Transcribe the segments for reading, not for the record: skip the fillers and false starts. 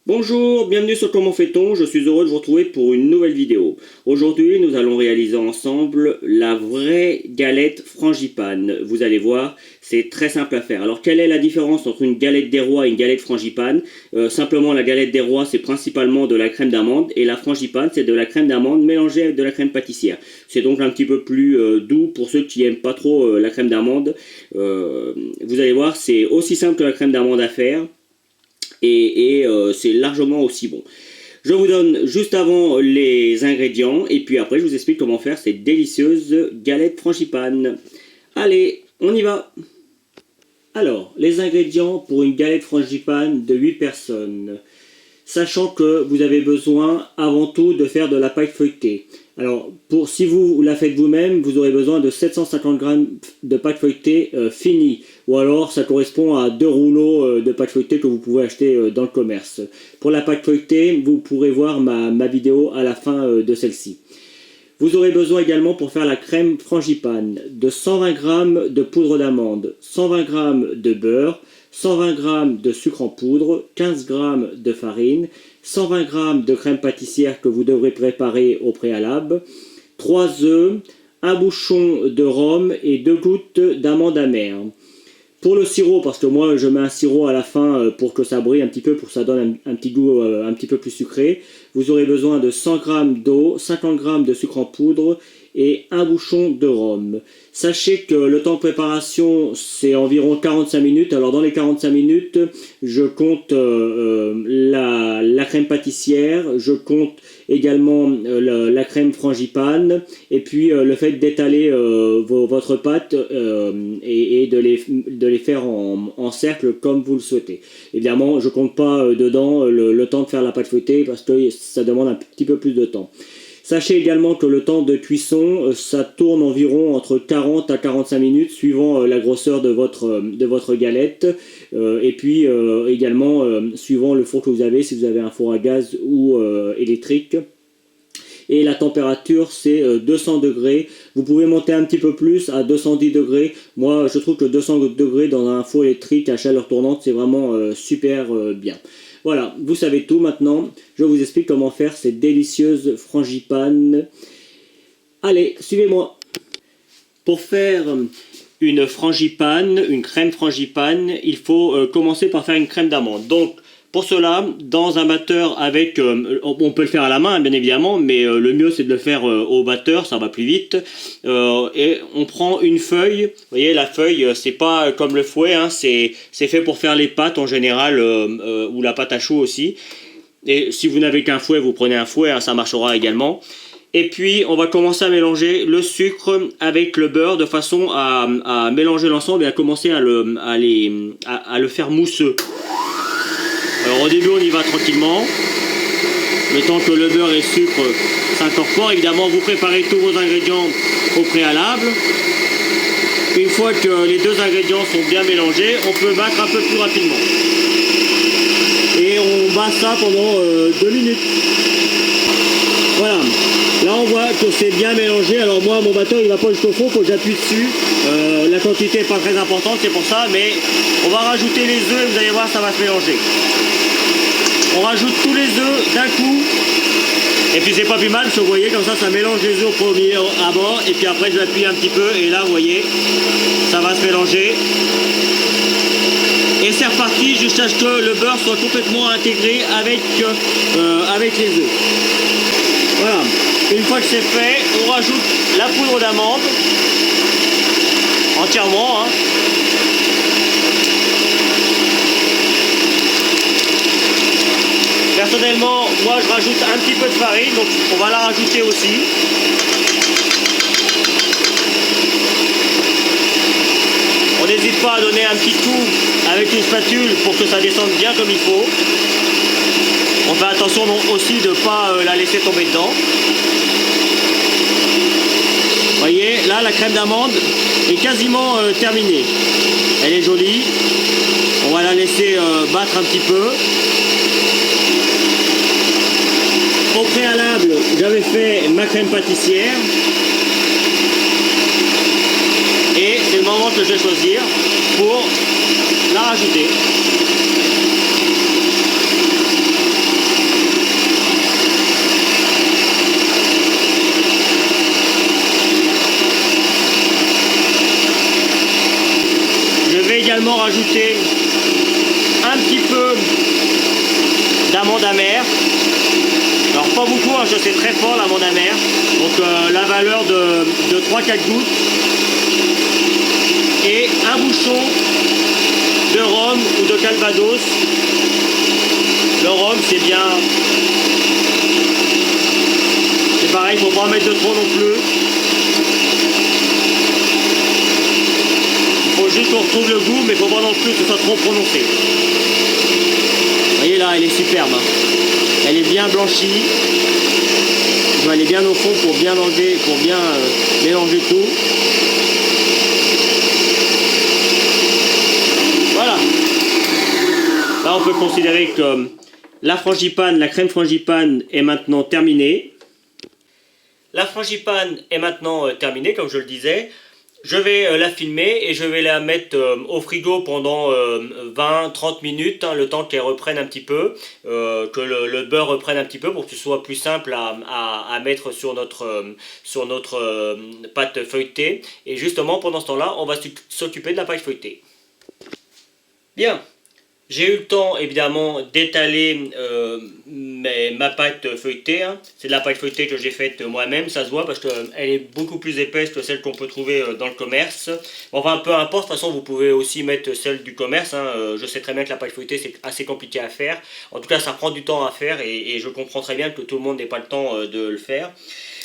Bonjour, bienvenue sur Comment fait-on, je suis heureux de vous retrouver pour une nouvelle vidéo. Aujourd'hui, nous allons réaliser ensemble la vraie galette frangipane. Vous allez voir, c'est très simple à faire. Alors, quelle est la différence entre une galette des rois et une galette frangipane? Simplement, la galette des rois, c'est principalement de la crème d'amande, et la frangipane, c'est de la crème d'amande mélangée avec de la crème pâtissière. C'est donc un petit peu plus doux pour ceux qui aiment pas trop la crème d'amande. Vous allez voir, c'est aussi simple que la crème d'amande à faire et c'est largement aussi bon. Je vous donne juste avant les ingrédients et puis après je vous explique comment faire ces délicieuses galettes frangipane. Allez, on y va. Alors, les ingrédients pour une galette frangipane de 8 personnes. Sachant que vous avez besoin avant tout de faire de la pâte feuilletée. Alors, si vous la faites vous-même, vous aurez besoin de 750 g de pâte feuilletée finie. Ou alors, ça correspond à 2 rouleaux de pâte feuilletée que vous pouvez acheter dans le commerce. Pour la pâte feuilletée, vous pourrez voir ma vidéo à la fin de celle-ci. Vous aurez besoin également pour faire la crème frangipane de 120 g de poudre d'amande, 120 g de beurre, 120 g de sucre en poudre, 15 g de farine, 120 g de crème pâtissière que vous devrez préparer au préalable, 3 œufs, un bouchon de rhum et 2 gouttes d'amande amère. Pour le sirop, parce que moi je mets un sirop à la fin pour que ça brille un petit peu, pour que ça donne un petit goût un petit peu plus sucré, vous aurez besoin de 100 g d'eau, 50 g de sucre en poudre et un bouchon de rhum. Sachez que le temps de préparation c'est environ 45 minutes. Alors dans les 45 minutes, je compte la crème pâtissière, je compte également la crème frangipane et puis le fait d'étaler votre pâte et de les faire en cercle comme vous le souhaitez. Évidemment, je compte pas dedans le temps de faire la pâte feuilletée parce que ça demande un petit peu plus de temps. Sachez également que le temps de cuisson, ça tourne environ entre 40 à 45 minutes suivant la grosseur de votre galette et puis également suivant le four que vous avez, si vous avez un four à gaz ou électrique. Et la température c'est 200 degrés. Vous pouvez monter un petit peu plus à 210 degrés. Moi je trouve que 200 degrés dans un four électrique à chaleur tournante c'est vraiment super bien. Voilà, vous savez tout maintenant. Je vous explique comment faire ces délicieuses frangipanes. Allez, suivez-moi. Pour faire une frangipane, une crème frangipane, il faut commencer par faire une crème d'amande. Donc, pour cela, dans un batteur avec... on peut le faire à la main, bien évidemment, mais le mieux, c'est de le faire au batteur, ça va plus vite. Et on prend une feuille. Vous voyez, la feuille, c'est pas comme le fouet, hein, c'est fait pour faire les pâtes en général, ou la pâte à choux aussi. Et si vous n'avez qu'un fouet, vous prenez un fouet, hein, ça marchera également. Et puis, on va commencer à mélanger le sucre avec le beurre de façon à mélanger l'ensemble et à commencer à le faire mousseux. Alors au début on y va tranquillement, le temps que le beurre et le sucre s'incorporent. Évidemment vous préparez tous vos ingrédients au préalable. Une fois que les deux ingrédients sont bien mélangés, on peut battre un peu plus rapidement. Et on bat ça pendant 2 minutes. Voilà, là on voit que c'est bien mélangé. Alors moi mon batteur il va pas jusqu'au fond, il faut que j'appuie dessus. La quantité n'est pas très importante, c'est pour ça, mais on va rajouter les œufs et vous allez voir ça va se mélanger. On rajoute tous les œufs d'un coup. Et puis c'est pas plus mal, parce que vous voyez, comme ça mélange les œufs au premier abord. Et puis après je l'appuie un petit peu et là vous voyez, ça va se mélanger. Et c'est reparti jusqu'à ce que le beurre soit complètement intégré avec les œufs. Voilà, une fois que c'est fait, on rajoute la poudre d'amande, entièrement. Hein. Personnellement, moi je rajoute un petit peu de farine, donc on va la rajouter aussi. On n'hésite pas à donner un petit coup avec une spatule pour que ça descende bien comme il faut. On fait attention aussi de ne pas la laisser tomber dedans. Vous voyez, là la crème d'amande est quasiment terminée. Elle est jolie. On va la laisser battre un petit peu. Au préalable, j'avais fait ma crème pâtissière. Et c'est le moment que je vais choisir pour la rajouter. l'amande amère. Alors pas beaucoup, hein, je sais très fort l'amande amère. Donc la valeur de 3-4 gouttes. Et un bouchon de rhum ou de calvados. Le rhum c'est bien. C'est pareil, il ne faut pas en mettre de trop non plus. Il faut juste qu'on retrouve le goût, mais il ne faut pas non plus que ce soit trop prononcé. Vous voyez là, elle est superbe. Hein. Elle est bien blanchie. Je vais aller bien au fond pour bien enlever, pour bien mélanger tout. Voilà. Là, on peut considérer que la frangipane, la crème frangipane est maintenant terminée. La frangipane est maintenant terminée, comme je le disais. Je vais la filmer et je vais la mettre au frigo pendant 20-30 minutes, hein, le temps qu'elle reprenne un petit peu, que le beurre reprenne un petit peu pour que ce soit plus simple à mettre sur notre pâte feuilletée. Et justement, pendant ce temps-là, on va s'occuper de la pâte feuilletée. Bien. J'ai eu le temps évidemment d'étaler ma pâte feuilletée. Hein. C'est de la pâte feuilletée que j'ai faite moi-même, ça se voit parce qu'elle est beaucoup plus épaisse que celle qu'on peut trouver dans le commerce. Enfin peu importe, de toute façon vous pouvez aussi mettre celle du commerce. Hein. Je sais très bien que la pâte feuilletée c'est assez compliqué à faire. En tout cas ça prend du temps à faire et je comprends très bien que tout le monde n'ait pas le temps de le faire.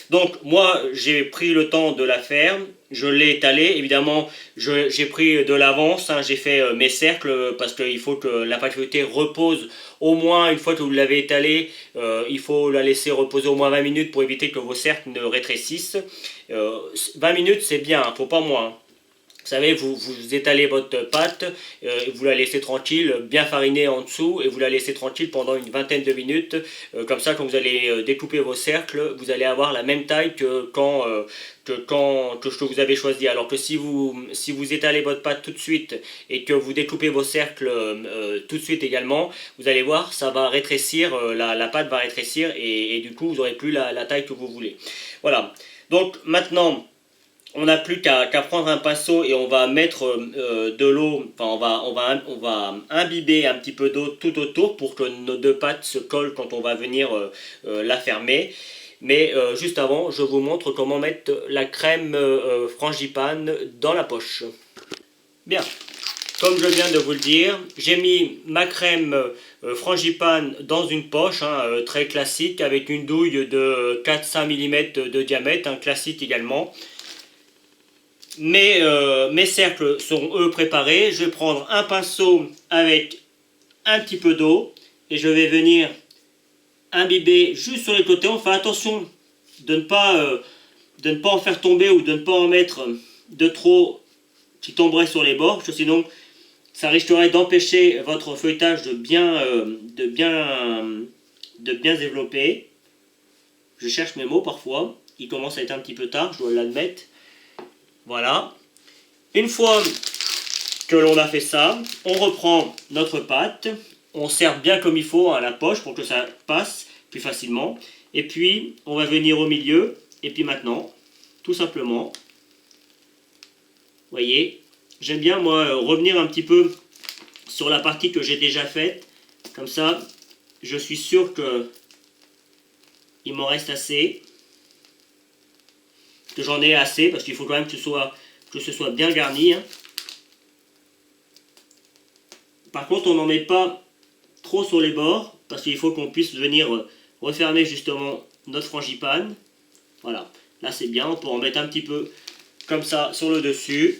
Donc moi j'ai pris le temps de la faire, je l'ai étalée, évidemment j'ai pris de l'avance, hein, j'ai fait mes cercles parce qu'il faut que la pâte feuilletée repose au moins, une fois que vous l'avez étalée, il faut la laisser reposer au moins 20 minutes pour éviter que vos cercles ne rétrécissent. 20 minutes c'est bien, faut pas moins. Hein. Vous savez, vous étalez votre pâte, vous la laissez tranquille, bien farinée en dessous, et vous la laissez tranquille pendant une vingtaine de minutes. Comme ça, quand vous allez découper vos cercles, vous allez avoir la même taille que ce que vous avez choisi. Alors que si vous étalez votre pâte tout de suite et que vous découpez vos cercles tout de suite également, vous allez voir, ça va rétrécir, la pâte va rétrécir et du coup, vous n'aurez plus la taille que vous voulez. Voilà. Donc maintenant, on n'a plus qu'à prendre un pinceau et on va mettre de l'eau, enfin on va imbiber un petit peu d'eau tout autour pour que nos deux pâtes se collent quand on va venir la fermer. Mais juste avant, je vous montre comment mettre la crème frangipane dans la poche. Bien, comme je viens de vous le dire, j'ai mis ma crème frangipane dans une poche, hein, très classique, avec une douille de 4-5 mm de diamètre, hein, classique également. Mes cercles sont eux préparés. Je vais prendre un pinceau avec un petit peu d'eau et je vais venir imbiber juste sur les côtés. On fait attention de ne pas en faire tomber ou de ne pas en mettre de trop qui tomberait sur les bords, parce que sinon ça risquerait d'empêcher votre feuilletage de bien développer. Je cherche mes mots parfois, il commence à être un petit peu tard, je dois l'admettre. Voilà. Une fois que l'on a fait ça, on reprend notre pâte, on serre bien comme il faut à la poche pour que ça passe plus facilement. Et puis, on va venir au milieu, et puis maintenant, tout simplement, vous voyez, j'aime bien moi revenir un petit peu sur la partie que j'ai déjà faite. Comme ça, je suis sûr que il m'en reste assez. Que j'en ai assez, parce qu'il faut quand même que ce soit bien garni. Hein. Par contre, on n'en met pas trop sur les bords, parce qu'il faut qu'on puisse venir refermer justement notre frangipane. Voilà, là c'est bien, on peut en mettre un petit peu comme ça sur le dessus.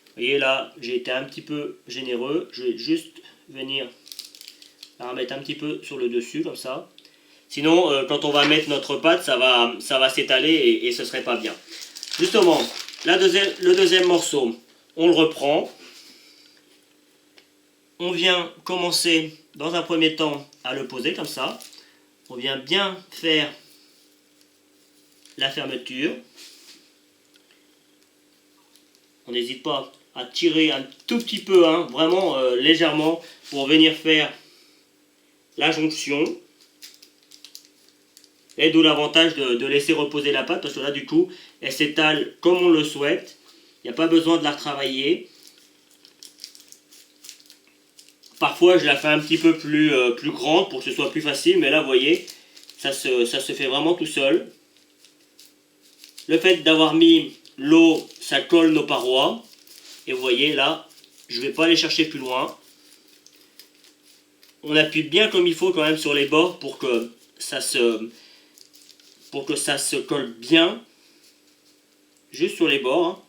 Vous voyez là, j'ai été un petit peu généreux, je vais juste venir la remettre un petit peu sur le dessus, comme ça. Sinon, quand on va mettre notre pâte, ça va s'étaler et ce serait pas bien. Justement, le deuxième morceau, on le reprend. On vient commencer, dans un premier temps, à le poser comme ça. On vient bien faire la fermeture. On n'hésite pas à tirer un tout petit peu, hein, vraiment légèrement, pour venir faire la jonction. Et d'où l'avantage de laisser reposer la pâte, parce que là du coup, elle s'étale comme on le souhaite. Il n'y a pas besoin de la retravailler. Parfois je la fais un petit peu plus grande pour que ce soit plus facile, mais là vous voyez, ça se fait vraiment tout seul. Le fait d'avoir mis l'eau, ça colle nos parois. Et vous voyez là, je ne vais pas aller chercher plus loin. On appuie bien comme il faut quand même sur les bords pour que ça se colle bien. Juste sur les bords. Hein.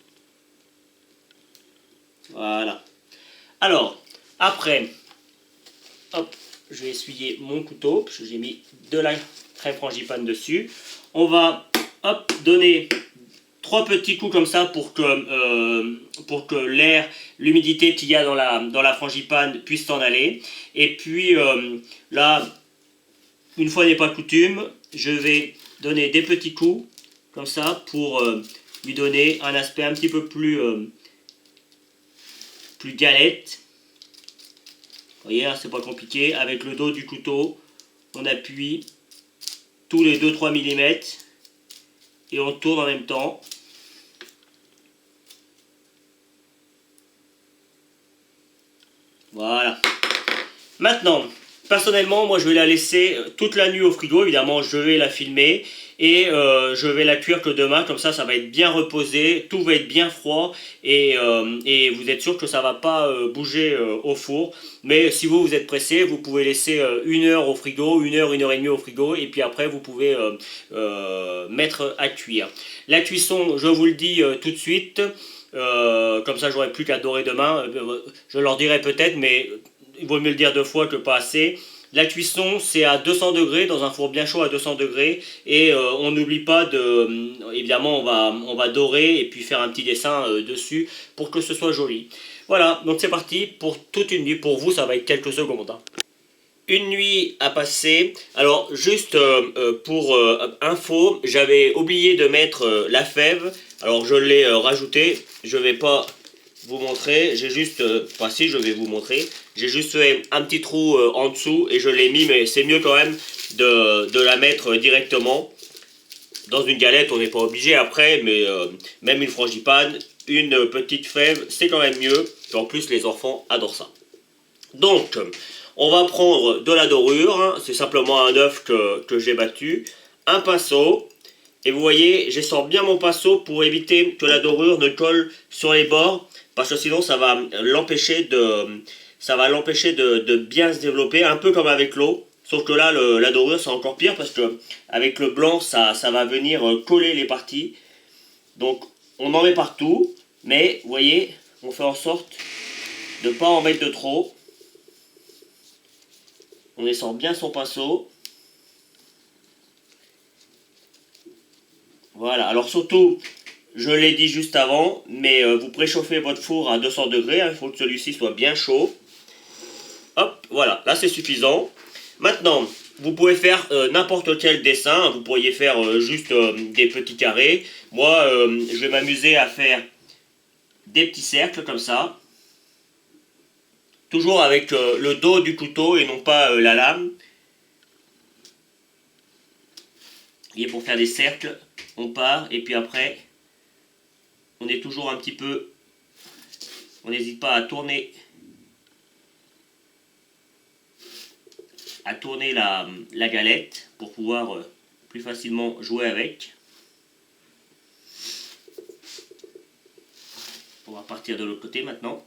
Voilà. Alors, après, hop, je vais essuyer mon couteau, parce que j'ai mis de la crème frangipane dessus. On va, hop, donner 3 petits coups comme ça pour que l'air, l'humidité qu'il y a dans la frangipane puisse s'en aller. Et puis, là, une fois n'est pas coutume, je vais donner des petits coups, comme ça, pour lui donner un aspect un petit peu plus galette. Vous voyez, hein, c'est pas compliqué. Avec le dos du couteau, on appuie tous les 2-3 mm et on tourne en même temps. Voilà. Maintenant, personnellement, moi je vais la laisser toute la nuit au frigo. Évidemment, je vais la filmer et je vais la cuire que demain. Comme ça va être bien reposé, tout va être bien froid et vous êtes sûr que ça va pas bouger au four. Mais si vous êtes pressé, vous pouvez laisser 1 heure au frigo, 1 heure, 1 heure et demie au frigo et puis après vous pouvez mettre à cuire. La cuisson, je vous le dis tout de suite. Comme ça j'aurai plus qu'à dorer demain. Je leur dirai peut-être, mais il vaut mieux le dire 2 fois que pas assez. La cuisson c'est à 200 degrés dans un four bien chaud à 200 degrés et on n'oublie pas de, évidemment on va dorer et puis faire un petit dessin dessus pour que ce soit joli. Voilà, donc c'est parti pour toute une nuit. Pour vous ça va être quelques secondes. Hein. Une nuit à passer. Alors juste pour info, j'avais oublié de mettre la fève. Alors je l'ai rajouté. Je vais pas vous montrer. J'ai juste, enfin si je vais vous montrer. J'ai juste fait un petit trou en dessous et je l'ai mis. Mais c'est mieux quand même de la mettre directement dans une galette. On n'est pas obligé après, mais même une frangipane, une petite fève, c'est quand même mieux. Et en plus les enfants adorent ça. Donc on va prendre de la dorure, hein, c'est simplement un œuf que j'ai battu, un pinceau, et vous voyez, j'essore bien mon pinceau pour éviter que la dorure ne colle sur les bords, parce que sinon ça va l'empêcher de bien se développer, un peu comme avec l'eau, sauf que là la dorure c'est encore pire, parce que avec le blanc ça va venir coller les parties, donc on en met partout, mais vous voyez, on fait en sorte de ne pas en mettre de trop. On essore bien son pinceau. Voilà, alors surtout, je l'ai dit juste avant, mais vous préchauffez votre four à 200 degrés, hein, il faut que celui-ci soit bien chaud. Hop, voilà, là c'est suffisant. Maintenant, vous pouvez faire n'importe quel dessin, vous pourriez faire juste des petits carrés. Moi, je vais m'amuser à faire des petits cercles comme ça. Toujours avec le dos du couteau et non pas la lame. Et pour faire des cercles, on part et puis après, on est toujours un petit peu... On n'hésite pas à tourner la galette pour pouvoir plus facilement jouer avec. On va partir de l'autre côté maintenant.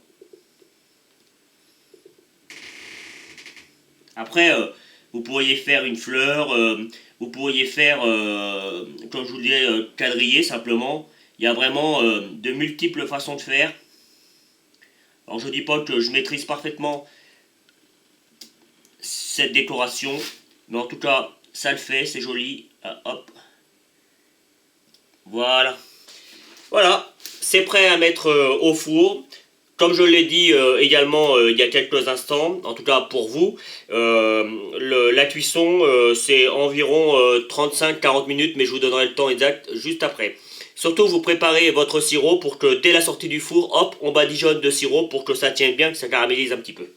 Après, vous pourriez faire une fleur, vous pourriez faire, comme je vous disais, quadriller simplement. Il y a vraiment de multiples façons de faire. Alors je ne dis pas que je maîtrise parfaitement cette décoration, mais en tout cas, ça le fait, c'est joli. Hop. Voilà. Voilà, c'est prêt à mettre au four. Comme je l'ai dit également il y a quelques instants, en tout cas pour vous, la cuisson c'est environ 35-40 minutes, mais je vous donnerai le temps exact juste après. Surtout vous préparez votre sirop pour que dès la sortie du four, hop, on badigeonne de sirop pour que ça tienne bien, que ça caramélise un petit peu.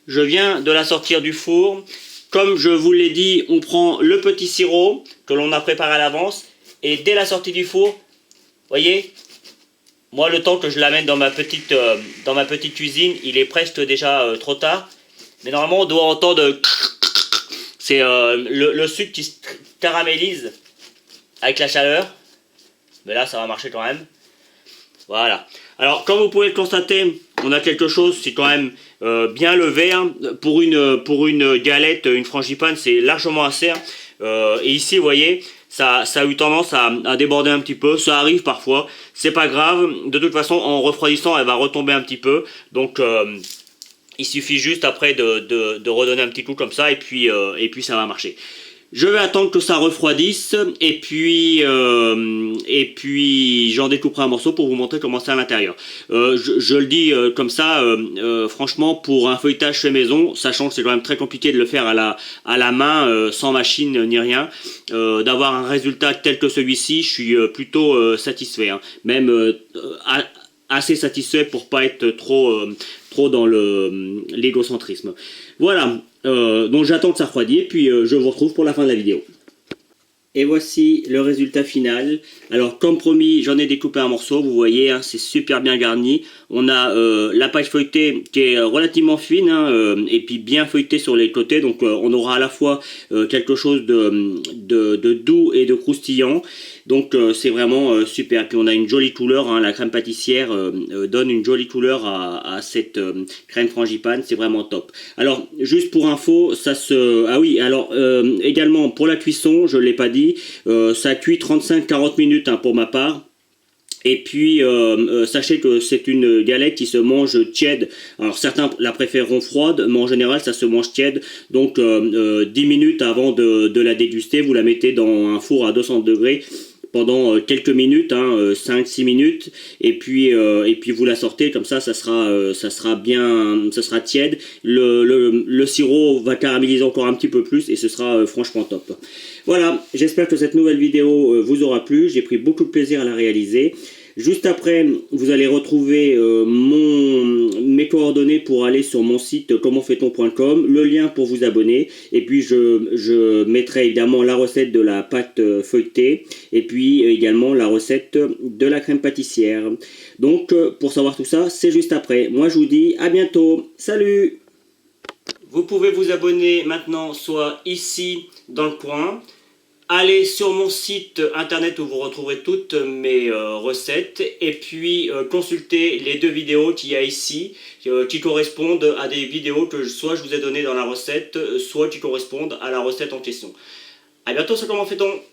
Je viens de la sortir du four. Comme je vous l'ai dit, on prend le petit sirop que l'on a préparé à l'avance et dès la sortie du four, voyez, Moi, le temps que je l'amène dans ma petite cuisine, il est presque déjà trop tard. Mais normalement, on doit entendre... C'est le sucre qui se caramélise avec la chaleur. Mais là, ça va marcher quand même. Voilà. Alors, comme vous pouvez le constater, on a quelque chose, c'est quand même bien levé. Hein. Pour une galette, une frangipane, c'est largement assez. Hein. Et ici, vous voyez, ça a eu tendance à déborder un petit peu. Ça arrive parfois. C'est pas grave. De toute façon, en refroidissant, elle va retomber un petit peu. Donc, il suffit juste après de redonner un petit coup comme ça. Et puis ça va marcher. Je vais attendre que ça refroidisse et puis j'en découperai un morceau pour vous montrer comment c'est à l'intérieur. Je le dis comme ça, franchement, pour un feuilletage fait maison, sachant que c'est quand même très compliqué de le faire à la main, sans machine ni rien, d'avoir un résultat tel que celui-ci, je suis plutôt satisfait. Hein. Même assez satisfait pour pas être trop dans l'égocentrisme. Voilà, donc j'attends que ça refroidisse, puis je vous retrouve pour la fin de la vidéo. Et voici le résultat final. Alors comme promis, j'en ai découpé un morceau, vous voyez, hein, c'est super bien garni. On a la pâte feuilletée qui est relativement fine, hein, et puis bien feuilletée sur les côtés. Donc on aura à la fois quelque chose de doux et de croustillant. Donc c'est vraiment super. Puis on a une jolie couleur, hein, la crème pâtissière donne une jolie couleur à cette crème frangipane, c'est vraiment top. Alors juste pour info, ça se... Ah oui, alors également pour la cuisson, je ne l'ai pas dit, ça cuit 35-40 minutes hein, pour ma part. Et puis, sachez que c'est une galette qui se mange tiède. Alors, certains la préféreront froide, mais en général, ça se mange tiède. Donc, 10 minutes avant de la déguster, vous la mettez dans un four à 200 degrés pendant quelques minutes, hein, 5-6 minutes, et puis vous la sortez, comme ça sera bien, ça sera tiède. Le sirop va caraméliser encore un petit peu plus, et ce sera franchement top. Voilà, j'espère que cette nouvelle vidéo vous aura plu, j'ai pris beaucoup de plaisir à la réaliser. Juste après, vous allez retrouver mes coordonnées pour aller sur mon site commentfaiton.com, le lien pour vous abonner, et puis je mettrai évidemment la recette de la pâte feuilletée, et puis également la recette de la crème pâtissière. Donc, pour savoir tout ça, c'est juste après. Moi, je vous dis à bientôt. Salut! Vous pouvez vous abonner maintenant, soit ici, dans le coin. Allez sur mon site internet où vous retrouverez toutes mes recettes et puis consultez les deux vidéos qu'il y a ici qui correspondent à des vidéos que soit je vous ai données dans la recette, soit qui correspondent à la recette en question. A bientôt sur Comment fait-on ?